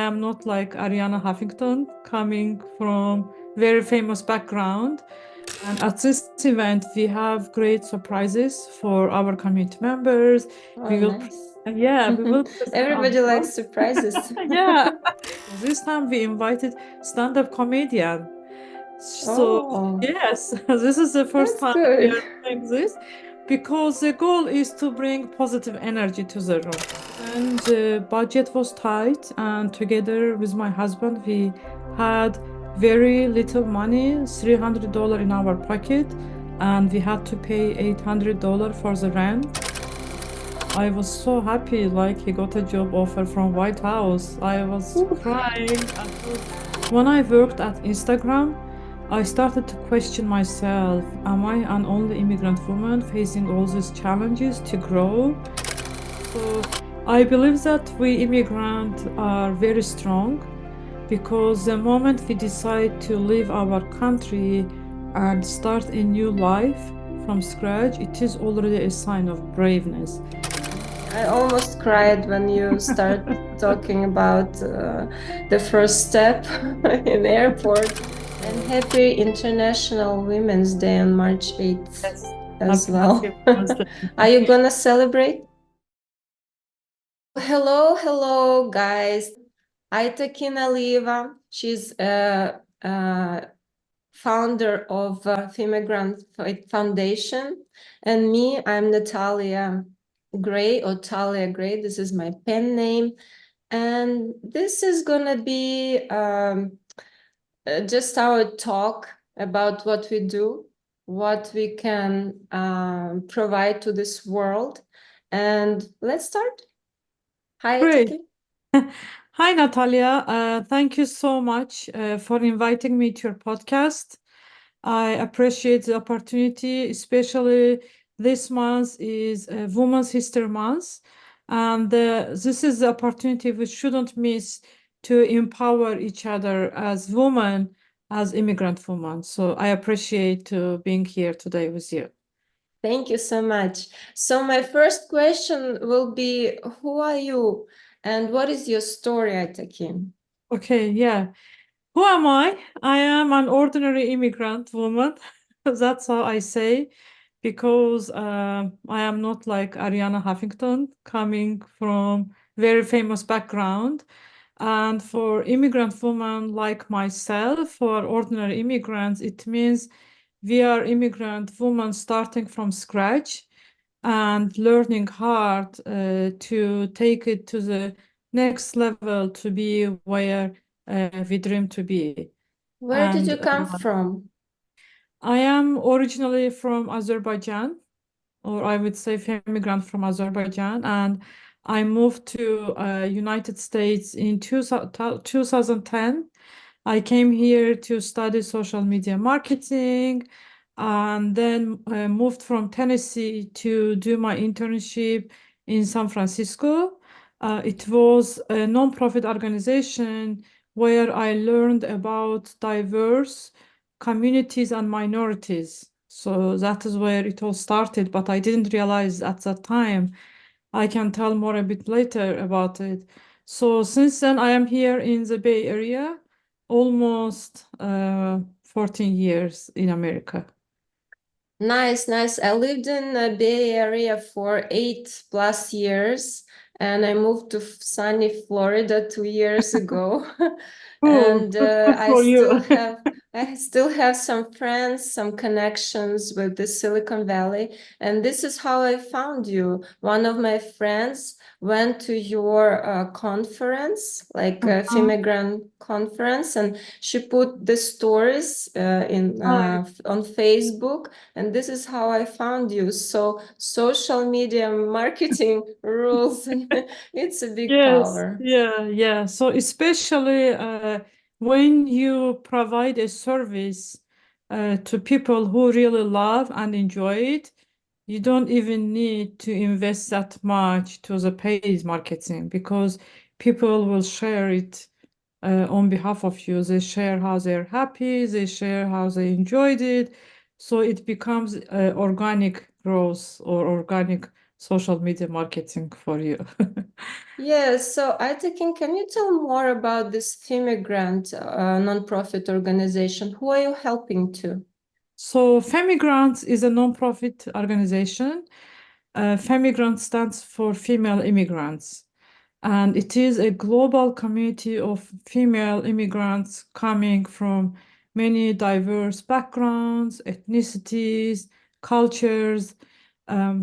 I am not like Ariana Huffington, coming from very famous background. And at this event, we have great surprises for our community members. Oh, We will, nice. we will present our Everybody show. likes surprises. Yeah. This time we invited stand-up comedian. So Oh, yes, this is the first that's time we good. are doing this because the goal is to bring positive energy to the room. And the budget was tight, and together with my husband, we had very little money, $300 in our pocket, and we had to pay $800 for the rent. I was so happy, like he got a job offer from White House. I was crying. When I worked at Instagram, I started to question myself. Am I an only immigrant woman facing all these challenges to grow? So I believe that we immigrants are very strong because the moment we decide to leave our country and start a new life from scratch, it is already a sign of braveness. I almost cried when you start talking about the first step in airport. And happy International Women's Day on March 8th Yes. as Happy, well. happy Wednesday. Are you gonna celebrate? Hello, guys. Aytakin Alieva. She's a founder of Femigrants Foundation. And me, I'm Natalia Gray, or Talia Gray. This is my pen name. And this is gonna be just our talk about what we do, what we can provide to this world. And let's start. Hi, Great. Aytakin. Hi, Natalia. Thank you so much for inviting me to your podcast. I appreciate the opportunity, especially this month is Women's History Month. And this is the opportunity we shouldn't miss to empower each other as women, as immigrant women. So I appreciate being here today with you. Thank you so much. So my first question will be, who are you and what is your story, Aytakin? Okay, yeah. Who am I? I am an ordinary immigrant woman. That's how I say, because I am not like Ariana Huffington, coming from very famous background. And for immigrant women like myself, or ordinary immigrants, it means we are immigrant women starting from scratch and learning hard to take it to the next level to be where we dream to be. Where did And you come from? I am originally from Azerbaijan, or I would say immigrant from Azerbaijan, and I moved to United States in 2010. I came here to study social media marketing, and then moved from Tennessee to do my internship in San Francisco. It was a nonprofit organization where I learned about diverse communities and minorities. So that is where it all started, but I didn't realize at that time. I can tell more a bit later about it. So since then, I am here in the Bay Area, almost 14 years in America. Nice, nice. I lived in the Bay Area for 8+ years, and I moved to sunny Florida 2 years ago. Cool, And good for you. I still have some friends, some connections with the Silicon Valley, and this is how I found you. One of my friends went to your conference, like a Uh-huh. Femigrant conference, and she put the stories in Right. on Facebook, and this is how I found you. So social media marketing rules, it's a big Yes, power. yeah. So especially when you provide a service to people who really love and enjoy it, you don't even need to invest that much to the paid marketing because people will share it on behalf of you. They share how they're happy, they share how they enjoyed it. So it becomes organic growth or organic social media marketing for you. Yes, so Aytakin, can you tell more about this Femigrant nonprofit organization? Who are you helping to? So, Femigrants is a non-profit organization. Femigrant stands for female immigrants, and it is a global community of female immigrants coming from many diverse backgrounds, ethnicities, cultures.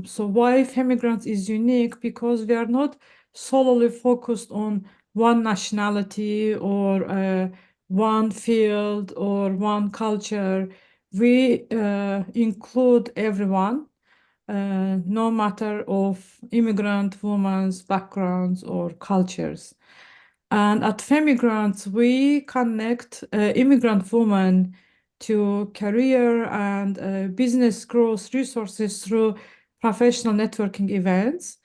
So why Femigrants is unique? Because we are not solely focused on one nationality or one field or one culture. We include everyone, no matter of immigrant women's backgrounds or cultures. And at Femigrants, we connect immigrant women to career and business growth resources through professional networking events.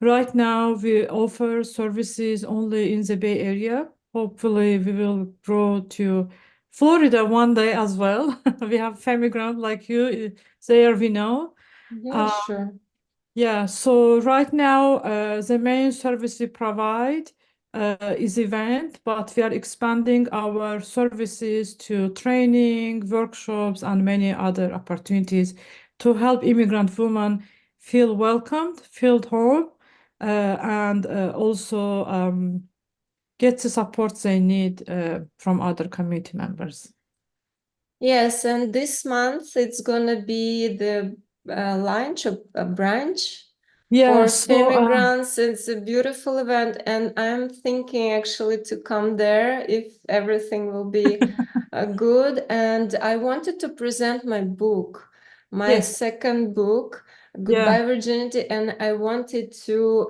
Right now, we offer services only in the Bay Area. Hopefully, we will grow to Florida one day as well. We have Femigrant like you there, we know. Yeah, Uh, sure. yeah, so right now, the main service we provide is event, but we are expanding our services to training, workshops, and many other opportunities to help immigrant women feel welcomed, feel home, and also get the support they need from other community members. Yes, and this month it's gonna be the launch of a branch Yeah, for so Femigrants. It's a beautiful event, and I'm thinking actually to come there if everything will be good. And I wanted to present my book, my yes, second book, yeah. Goodbye Virginity, and I wanted to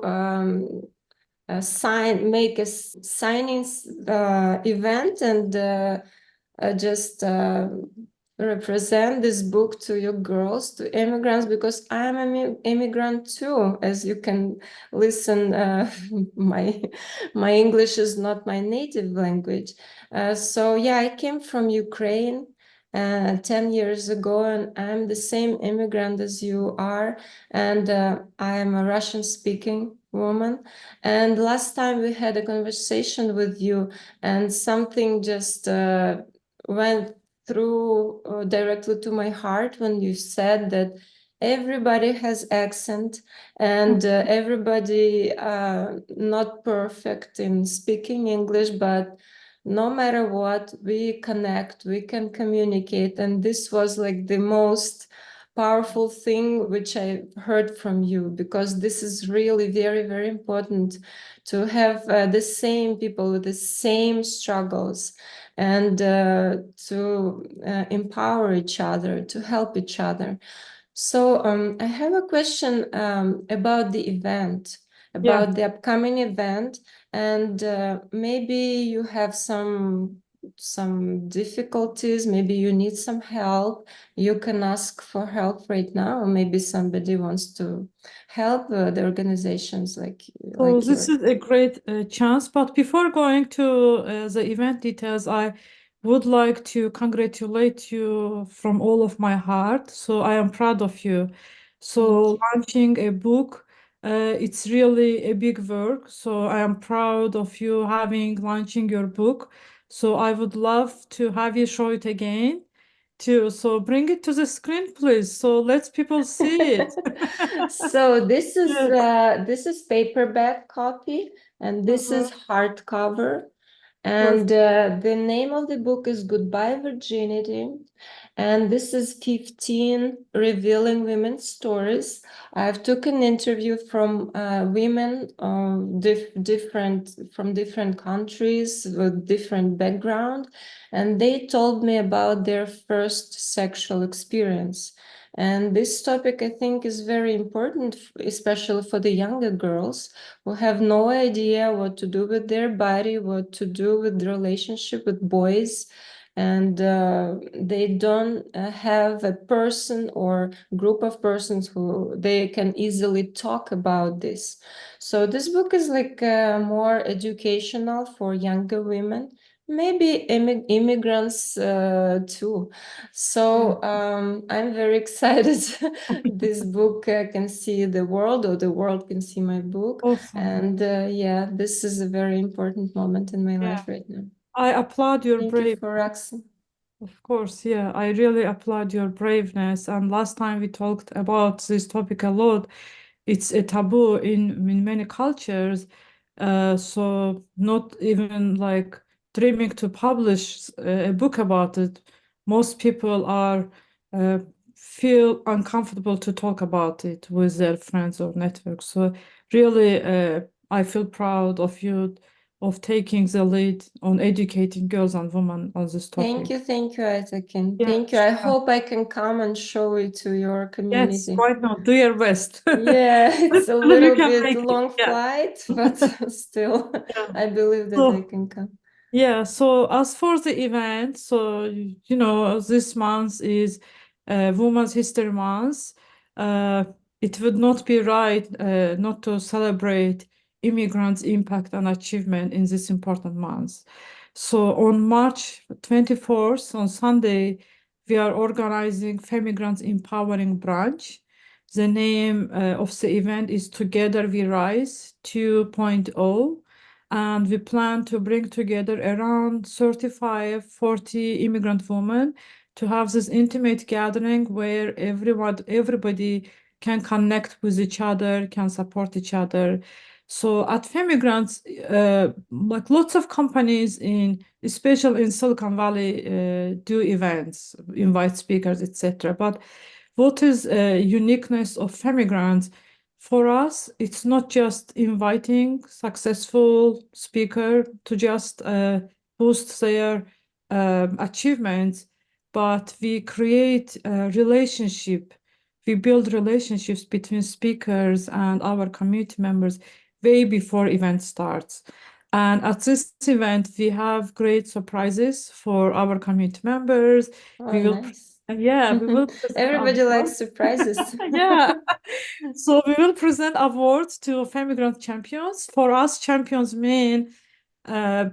make a signing event and just represent this book to you girls, to immigrants, because I'm an immigrant too. As you can listen, my my English is not my native language. So yeah, I came from Ukraine 10 years ago, and I'm the same immigrant as you are, and I am a Russian-speaking woman. And last time we had a conversation with you, and something just went through directly to my heart when you said that everybody has accent and everybody not perfect in speaking English, but no matter what, we connect, we can communicate. And this was like the most powerful thing which I heard from you, because this is really very, very important to have the same people with the same struggles, and to empower each other, to help each other. So I have a question about the event, Yeah. about the upcoming event, and maybe you have some difficulties, maybe you need some help. You can ask for help right now, or maybe somebody wants to help the organizations So like this yours. is a great chance. But before going to the event details, I would like to congratulate you from all of my heart. So I am proud of you. Thank So you. launching a book, it's really a big work. So I am proud of you having launching your book. So I would love to have you show it again too. So bring it to the screen, please. So let people see it. So Yes. this is paperback copy, and this is Mhm. hardcover. And Perfect. the name of the book is Goodbye Virginity. And this is 15 revealing women's stories. I've took an interview from women different from different countries with different background, and they told me about their first sexual experience. And this topic, I think, is very important, especially for the younger girls who have no idea what to do with their body, what to do with the relationship with boys. and they don't have a person or group of persons who they can easily talk about this. So this book is like more educational for younger women, maybe immigrants too. So I'm very excited this book can see the world, or the world can see my book. Awesome. And yeah, this is a very important moment in my Yeah. life right now. I applaud your Thank you brave. for asking. Of course, yeah, I really applaud your braveness. And last time we talked about this topic a lot. It's a taboo in many cultures. So not even like dreaming to publish a book about it. Most people are uh, feel uncomfortable to talk about it with their friends or networks. So really, I feel proud of you of taking the lead on educating girls and women on this Thank topic. you, Aytakin. Yeah, Thank you. I sure. hope I can come and show it to your Yes, community. why not? Do your best. Yeah, it's a Believe you little can bit make it. long Yeah. flight, but still, Yeah. I believe that I So can come. yeah, so as for the event, so you know, this month is Women's History Month. Uh, it would not be right not to celebrate immigrants' impact and achievement in this important month. So on March 24th, on Sunday, we are organizing Femigrants Empowering Branch. The name of the event is Together We Rise 2.0, and we plan to bring together around 35, 40 immigrant women to have this intimate gathering where everybody can connect with each other, can support each other. So at Femigrants, like lots of companies especially in Silicon Valley, do events, invite speakers, etc. But what is uniqueness of Femigrants? For us, it's not just inviting successful speaker to just boost their achievements, but we create a relationship. We build relationships between speakers and our community members way before event starts. And at this event, we have great surprises for our community members. Oh, We will, nice. yeah, we will present Everybody likes awards. surprises. Yeah. So we will present awards to Femigrant champions. For us, champions mean uh,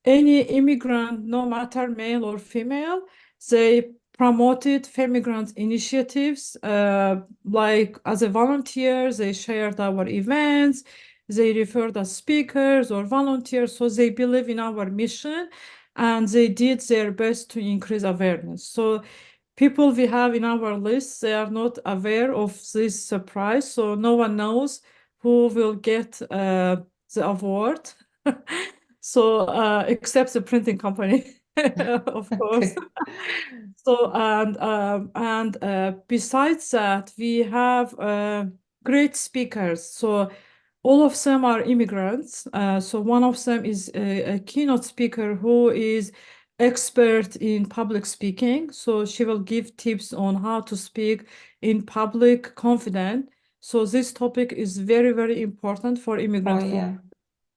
any immigrant, no matter male or female, they promoted Femigrant initiatives, like as a volunteer, they shared our events, they referred as speakers or volunteers, so they believe in our mission and they did their best to increase awareness. So people we have in our list, they are not aware of this surprise, so no one knows who will get the award. So except the printing company, of course. Okay. So and besides that, we have great speakers. So all of them are immigrants. So one of them is a keynote speaker who is expert in public speaking. So she will give tips on how to speak in public confident. So this topic is very, very important for Oh, immigrant women. yeah.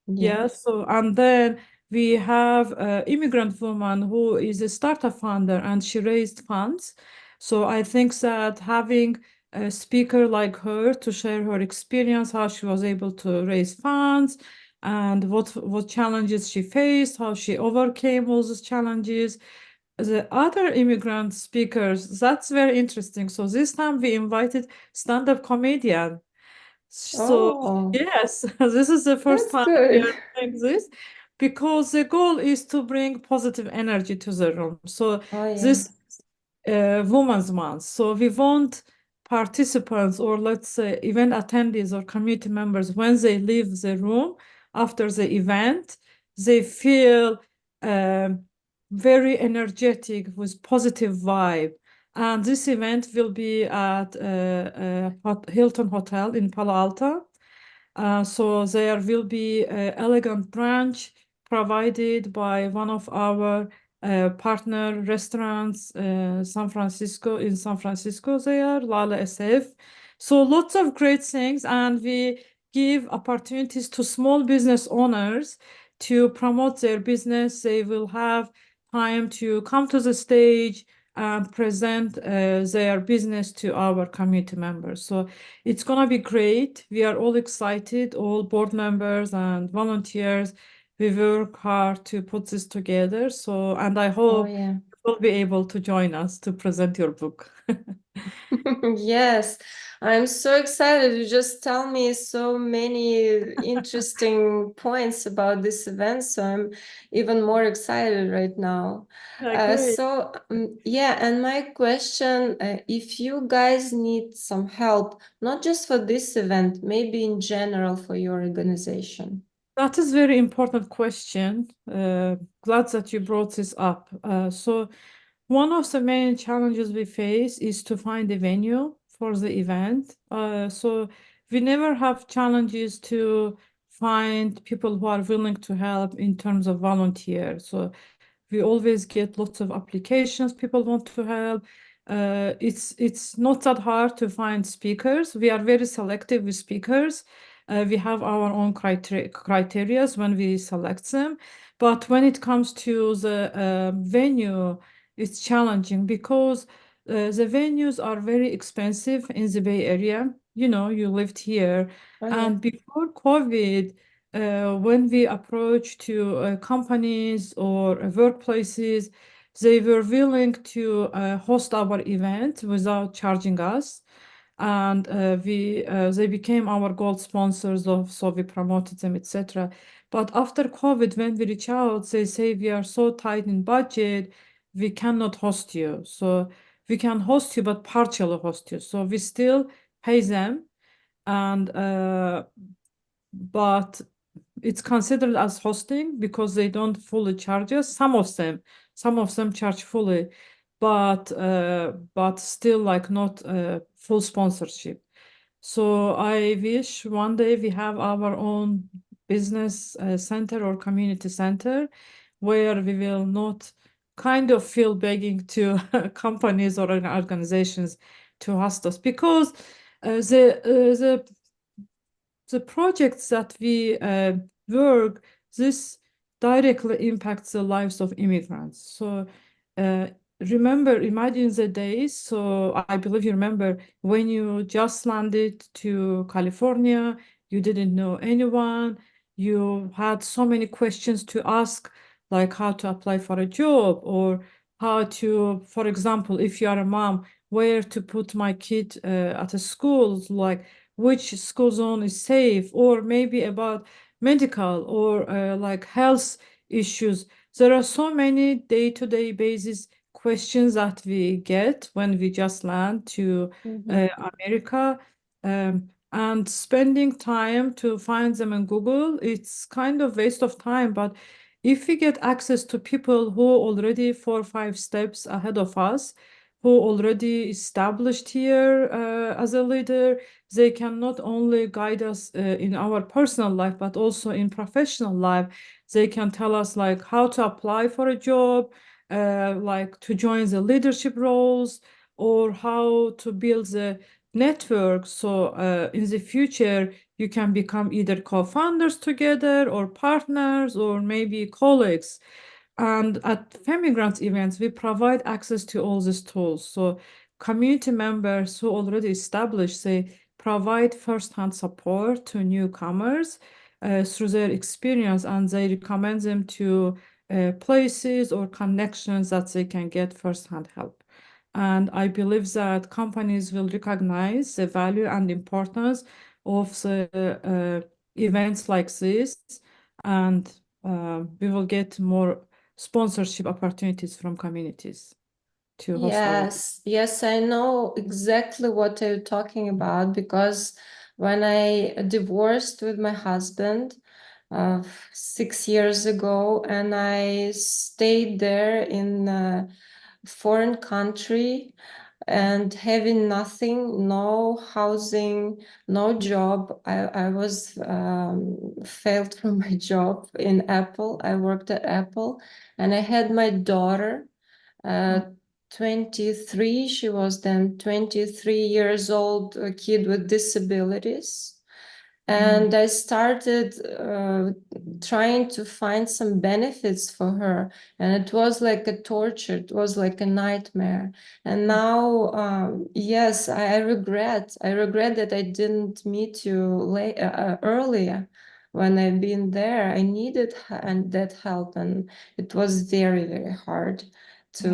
Yeah. Yeah, so and then we have an immigrant woman who is a startup founder and she raised funds. So I think that having a speaker like her to share her experience, how she was able to raise funds and what challenges she faced, how she overcame all those challenges. The other immigrant speakers, that's very interesting. So this time we invited stand-up comedian. So Oh, yes, this is the first that's time we good. are doing this because the goal is to bring positive energy to the room. So Oh, yeah. this Women's Month. So we want participants or let's say event attendees or community members when they leave the room after the event, they feel um, very energetic with positive vibe. And this event will be at Hilton Hotel in Palo Alto. So there will be an elegant brunch provided by one of our partner restaurants, San Francisco there, Lala SF. So lots of great things, and we give opportunities to small business owners to promote their business. They will have time to come to the stage and present their business to our community members. So it's gonna be great. We are all excited, all board members and volunteers. We work hard to put this together. So, and I Oh, hope yeah. you will be able to join us to present your book. Yes, I'm so excited. You just tell me so many interesting points about this event, so I'm even more excited right now. Yeah, great. Yeah, and my question, if you guys need some help, not just for this event, maybe in general for your organization. That is very important question. Glad that you brought this up. So one of the main challenges we face is to find a venue for the event. So we never have challenges to find people who are willing to help in terms of volunteers. So we always get lots of applications. People want to help. It's not that hard to find speakers. We are very selective with speakers. We have our own criteria when we select them. But when it comes to the venue, it's challenging because the venues are very expensive in the Bay Area. You know, you lived here. Oh, yeah. And before COVID, when we approach to companies or workplaces, they were willing to host our event without charging us. And they became our gold sponsors of, so we promoted them, etc. But after COVID, when we reach out, they say we are so tight in budget, we cannot host you. So we can host you, but partially host you. So we still pay them, and but it's considered as hosting because they don't fully charge us. Some of them charge fully, but still like not full sponsorship. So I wish one day we have our own business center or community center where we will not kind of feel begging to companies or organizations to host us because the projects that we work, this directly impacts the lives of immigrants. So uh, imagine the days. So I believe you remember when you just landed to California, you didn't know anyone, you had so many questions to ask, like how to apply for a job or how to, for example, if you are a mom, where to put my kid at a school, like which school zone is safe, or maybe about medical or like health issues. There are so many day-to-day basis questions that we get when we just land to Mhm. America. And spending time to find them in Google, it's kind of waste of time. But if we get access to people who already 4 or 5 steps ahead of us, who already established here as a leader, they can not only guide us in our personal life, but also in professional life. They can tell us like how to apply for a job, like to join the leadership roles, or how to build the network. So in the future, you can become either co-founders together or partners or maybe colleagues. And at Femigrants events, we provide access to all these tools. So community members who already established, they provide first-hand support to newcomers through their experience, and they recommend them to places or connections that they can get first-hand help. And I believe that companies will recognize the value and importance of the events like this, and we will get more sponsorship opportunities from communities to host our. Yes, yes, I know exactly what you're talking about because when I divorced with my husband 6 years ago, and I stayed there in a foreign country and having nothing, no housing, no job. I was failed from my job in Apple. I worked at Apple, and I had my daughter. Uh, 23, she was then 23 years old, a kid with disabilities. And I started trying to find some benefits for her, and it was like a torture. It was like a nightmare. And now, yes, I regret. I regret that I didn't meet you earlier. When I've been there, I needed and that help, and it was very, very hard Yeah.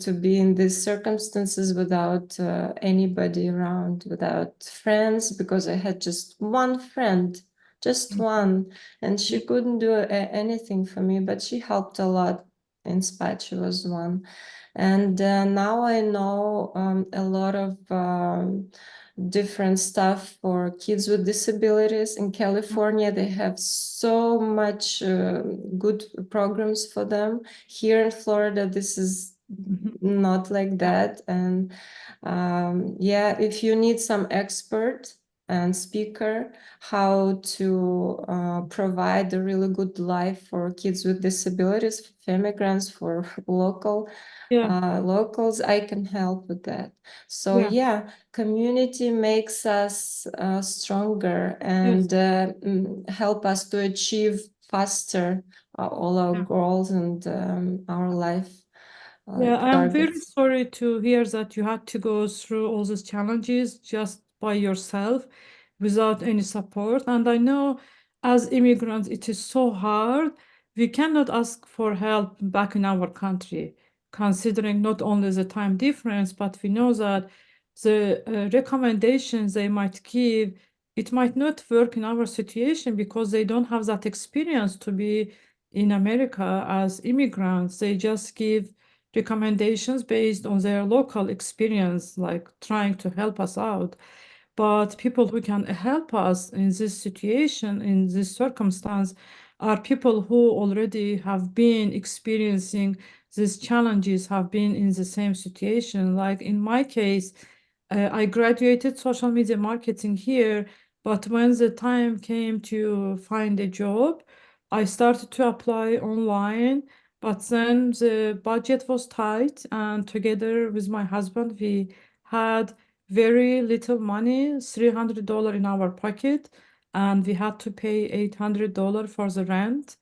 to be in these circumstances without anybody around, without friends, because I had just one friend, just one, and Yeah. she couldn't do anything for me, but she helped a lot. In spite, she was one. And now I know a lot of different stuff for kids with disabilities. In California, they have so much good programs for them. Here in Florida, this is Mhm. not like Yeah. that. And yeah, if you need some expert and speaker how to provide a really good life for kids with disabilities, Femigrants, for Yeah. locals, I can help with that. So Yeah. yeah, community makes us stronger Yes. and help us to achieve faster all our Yeah. goals and our life Yeah, like I'm very targets. sorry to hear that you had to go through all these challenges just by yourself without any support. And I know as immigrants, it is so hard. We cannot ask for help back in our country, considering not only the time difference, but we know that the recommendations they might give, it might not work in our situation because they don't have that experience to be in America as immigrants. They just give recommendations based on their local experience, like trying to help us out. But people who can help us in this situation, in this circumstance, are people who already have been experiencing these challenges, have been in the same situation. Like in my case, I graduated social media marketing here, but when the time came to find a job, I started to apply online, but then the budget was tight, and together with my husband, we had very little money, $300 in our pocket, and we had to pay $800 for the rent.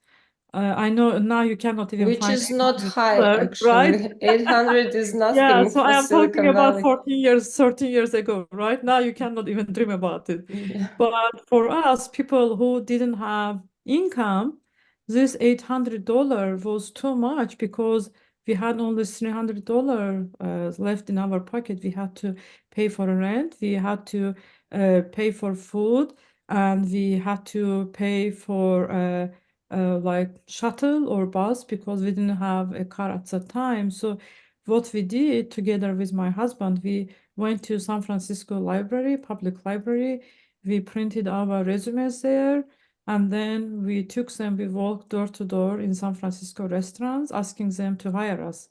I know now you cannot even Which find is not high, $800, right? actually. 800 is Yeah, nothing so for I am talking Silicon about Valley. 14 years, 13 years ago, right? Now you cannot even dream about it. Yeah. But for us, people who didn't have income, this $800 was too much because we had only $300 left in our pocket. We had to pay for rent, we had to pay for food, and we had to pay for like shuttle or bus because we didn't have a car at the time. So what we did together with my husband, we went to San Francisco Library, public library. We printed our resumes there, and then we took them, we walked door to door in San Francisco restaurants, asking them to hire us.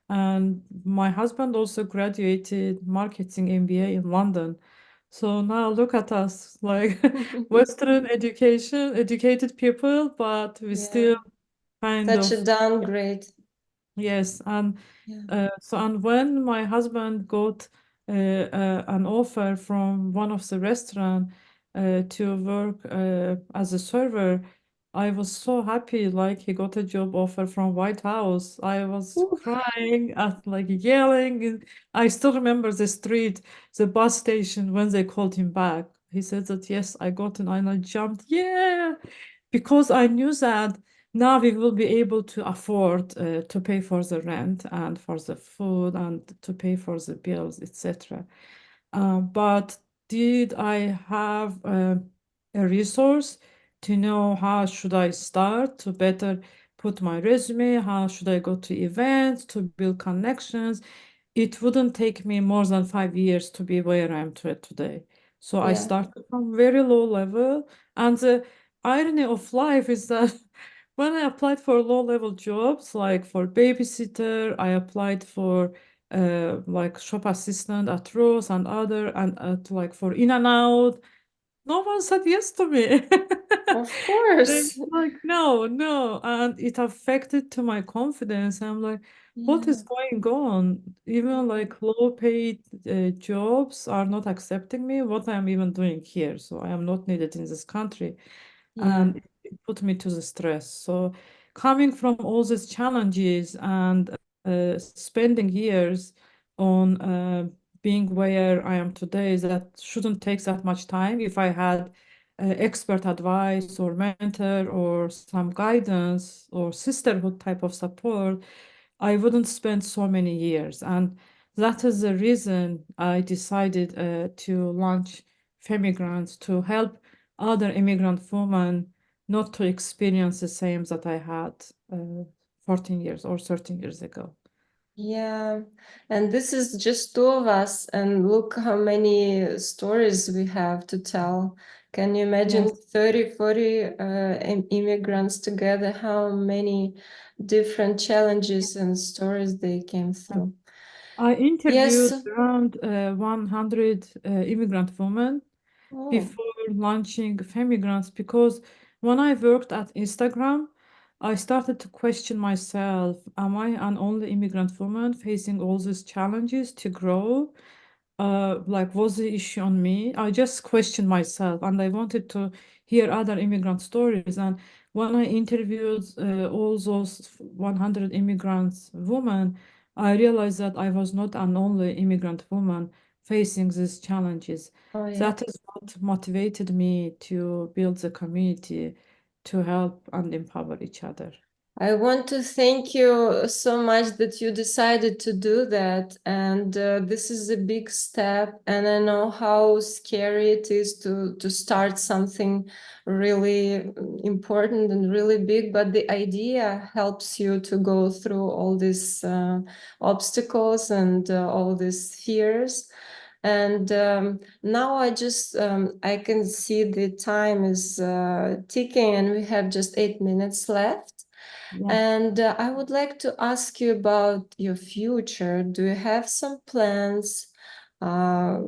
And my husband also graduated marketing MBA in London. So now look at us, like Western education, educated people, but we Yeah. still kind Such a of, downgrade. yes. And Yeah. and when my husband got an offer from one of the restaurant to work as a server, I was so happy. Like he got a job offer from White House. I was Ooh. crying at like yelling. And I still remember the street, the bus station when they called him back. He said that yes, I got it, and I jumped. Yeah, because I knew that now we will be able to afford to pay for the rent and for the food and to pay for the bills, etc. But did I have a resource to know how should I start to better put my resume? How should I go to events to build connections? It wouldn't take me more than 5 years to be where I am today. So I Yeah. started from very low level, and the irony of life is that when I applied for low level jobs, like for babysitter, I applied for like shop assistant at Rose and other, and at like for In and Out. no one said yes to me. Of They're course. like, no, no. And it affected to my confidence. I'm like, what Yeah. is going on? Even like low paid jobs are not accepting me. What I'm even doing here? So I am not needed in this country. Yeah. And it put me to the stress. So coming from all these challenges and spending years on being where I am today, that shouldn't take that much time. If I had expert advice or mentor or some guidance or sisterhood type of support, I wouldn't spend so many years. And that is the reason I decided to launch Femigrants to help other immigrant women not to experience the same that I had 14 years or 13 years ago. Yeah, and this is just two of us, and look how many stories we have to tell. Can you imagine Yes. 30, 40 immigrants together, how many different challenges and stories they came through? I Yes. interviewed around 100 immigrant women Oh, before launching Femigrants because when I worked at Instagram, I started to question myself, am I an only immigrant woman facing all these challenges to grow? Like, was the issue on me? I just questioned myself and I wanted to hear other immigrant stories. And when I interviewed all those 100 immigrants women, I realized that I was not an only immigrant woman facing these challenges. oh yeah. That is what motivated me to build the community to help and empower each other. I want to thank you so much that you decided to do that. And this is a big step. And I know how scary it is to start something really important and really big. But the idea helps you to go through all these obstacles and all these fears. And now I can see the time is ticking and we have just 8 minutes left. Yeah. And I would like to ask you about your future. Do you have some plans uh,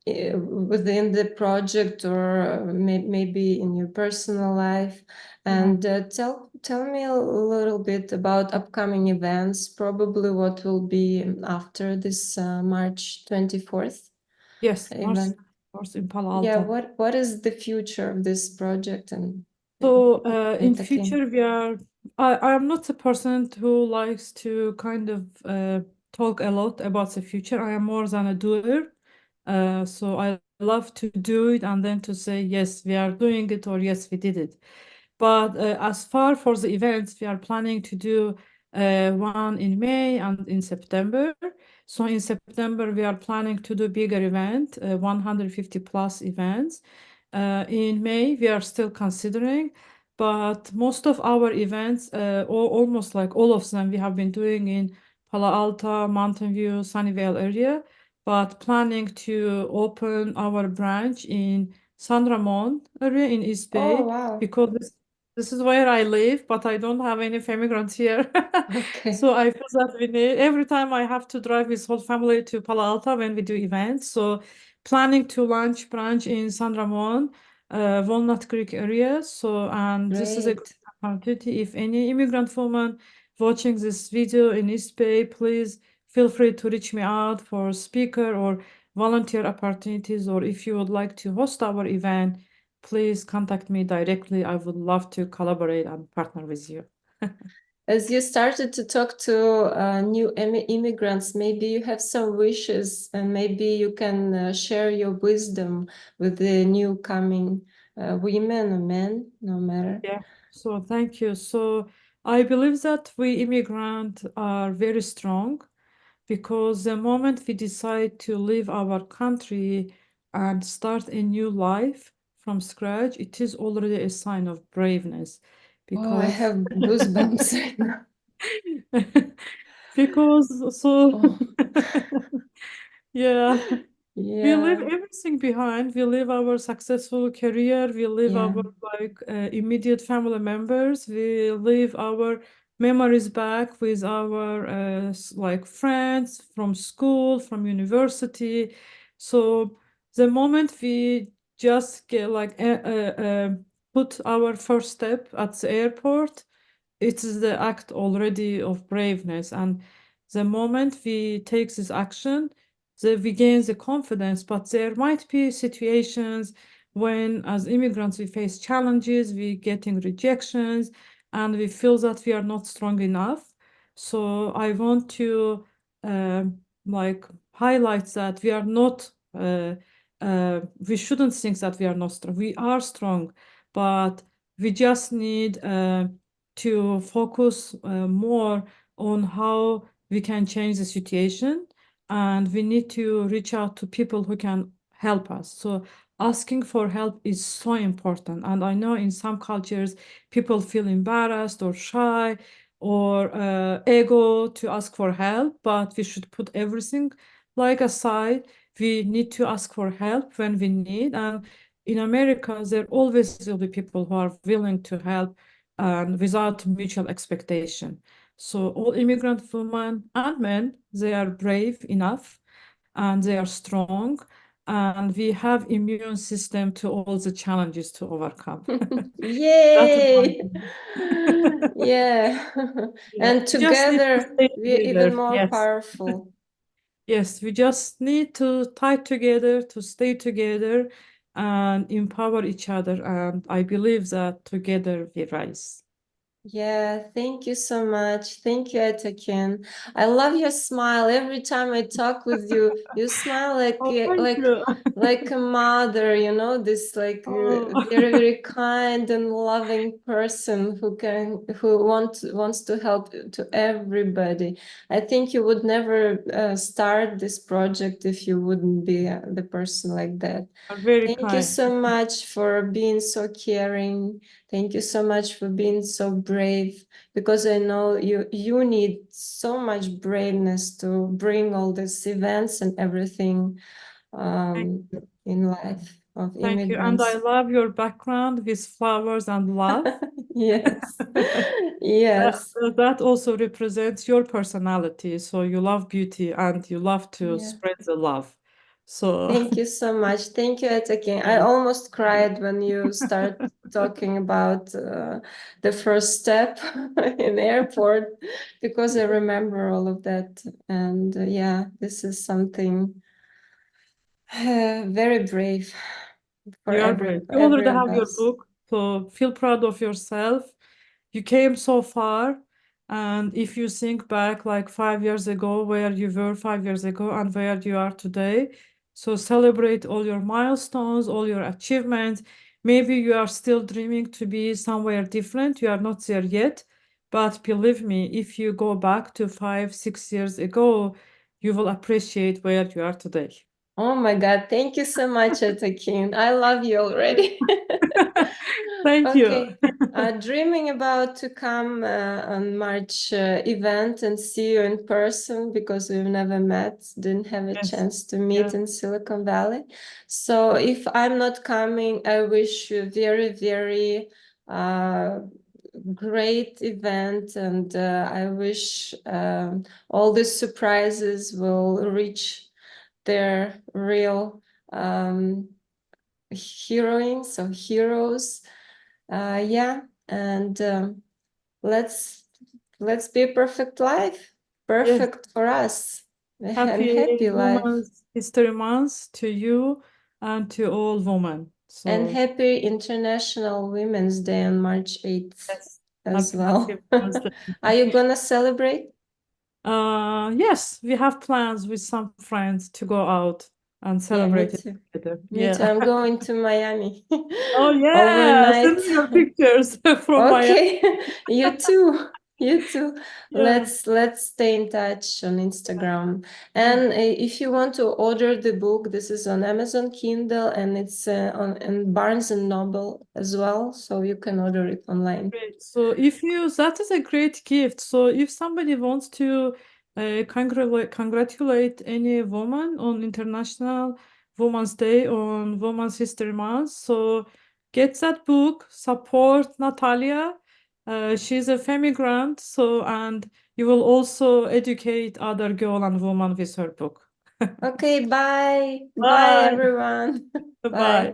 within the project or maybe in your personal life? Yeah. And tell me a little bit about upcoming events, probably what will be after this March 24th Yes, Mars, event. Mars in Palo Yeah, Alto. what is the future of this project and So in Aytakin? future, I am not a person who likes to kind of talk a lot about the future. I am more than a doer. So I love to do it and then to say, yes, we are doing it or yes, we did it. But as far for the events, we are planning to do one in May and in September. So in September, we are planning to do bigger event, 150 plus events. In May, we are still considering, but most of our events, almost like all of them, we have been doing in Palo Alto, Mountain View, Sunnyvale area, but planning to open our branch in San Ramon area in East Oh, Bay wow. because this is where I live, but I don't have any immigrants here. Okay. So I feel that we need every time I have to drive with whole family to Palo Alto when we do events. So planning to launch branch in San Ramon, Walnut Creek area. So and this is a great Great. opportunity. If any immigrant woman watching this video in East Bay, please feel free to reach me out for speaker or volunteer opportunities, or if you would like to host our event, please contact me directly. I would love to collaborate and partner with you. As you started to talk to new immigrants, maybe you have some wishes and maybe you can share your wisdom with the new coming women or men, no matter. Yeah. So thank you. So I believe that we immigrants are very strong because the moment we decide to leave our country and start a new life from scratch, it is already a sign of braveness Oh, I because have goosebumps right now. because so Oh, yeah. We leave yeah, everything behind. We leave our successful career. We leave yeah. our immediate family members. We leave our memories back with our like friends from school, from university. So the moment we just get put our first step at the airport, it is the act already of braveness. And the moment we take this action, we gain the confidence. But there might be situations when, as immigrants, we face challenges, we getting rejections, and we feel that we are not strong enough. So I want to like highlight that we are not. We shouldn't think that we are not strong. We are strong, but we just need to focus more on how we can change the situation, and we need to reach out to people who can help us. So asking for help is so important. And I know in some cultures, people feel embarrassed or shy or ego to ask for help, but we should put everything like aside. We need to ask for help when we need. And in America, there always will be people who are willing to help and without mutual expectation. So all immigrant women and men, they are brave enough and they are strong, and we have immune system to all the challenges to overcome. That is my Yay! opinion. Yeah. Yeah, And we just need to together stay we're even together. more Yes. powerful. Yes, we just need to tie together, to stay together and empower each other. And I believe that together we rise. Yeah, thank you so much. Thank you, Aytakin. I love your smile. Every time I talk with you, you smile like Oh, thank you. like a mother, you know, this like Oh, very, very kind and loving person who wants to help to everybody. I think you would never start this project if you wouldn't be the person like that. are very Thank you kind. so much for being so caring. Thank you so much for being so brave, because I know you need so much braveness to bring all these events and everything Thank um, you. in life of Thank you. And I immigrants. love your background with flowers and love. Yes. That, Yes. that also represents your personality. So you love beauty and you love to Yeah. spread the love. So Thank you so much. Thank you, Aytakin. I yeah. almost cried when you start talking about the first step in airport, because I remember all of that. And yeah, this is something very brave for You are brave. You every already of have your us. book, so feel proud of yourself. You came so far, and if you think back like 5 years ago, where you were 5 years ago and where you are today, so celebrate all your milestones, all your achievements. Maybe you are still dreaming to be somewhere different. You are not there yet, but believe me, if you go back to 5, 6 years ago, you will appreciate where you are today. Oh my God, thank you so much, Aytakin. I love you already. Thank you. Okay. Dreaming about to come on March event and see you in person, because we've never met, didn't have a Yes. chance to meet Yeah. in Silicon Valley. So if I'm not coming, I wish you very, very uh, great event, and I wish all these surprises will reach their real heroines or heroes. Yeah, and let's be a perfect life, Yes. perfect for us, and Happy happy life, Women's History Month to you and to all women. and So happy International Women's Day on March 8th yes, as happy well. Women's Day. Are you gonna celebrate? Yes, we have plans with some friends to go out and Yeah, me celebrate it too. together. Me too. Yeah. I'm going to Miami Oh yeah, send overnight. me your pictures from Miami. Okay, you too. You too. Yeah. Let's stay in touch on Yeah. Instagram. Thank And you. if you want to order the book, this is on Amazon Kindle, and it's on Barnes and Noble as well, so you can order it online. Great. So if you, that is a great gift. So if somebody wants to congratulate any woman on International Women's Day, on Women's History Month, so get that book, support Natalia. She's a femigrant, so and you will also educate other girl and woman with her book. Okay, bye. Bye Bye. everyone. Bye. Bye.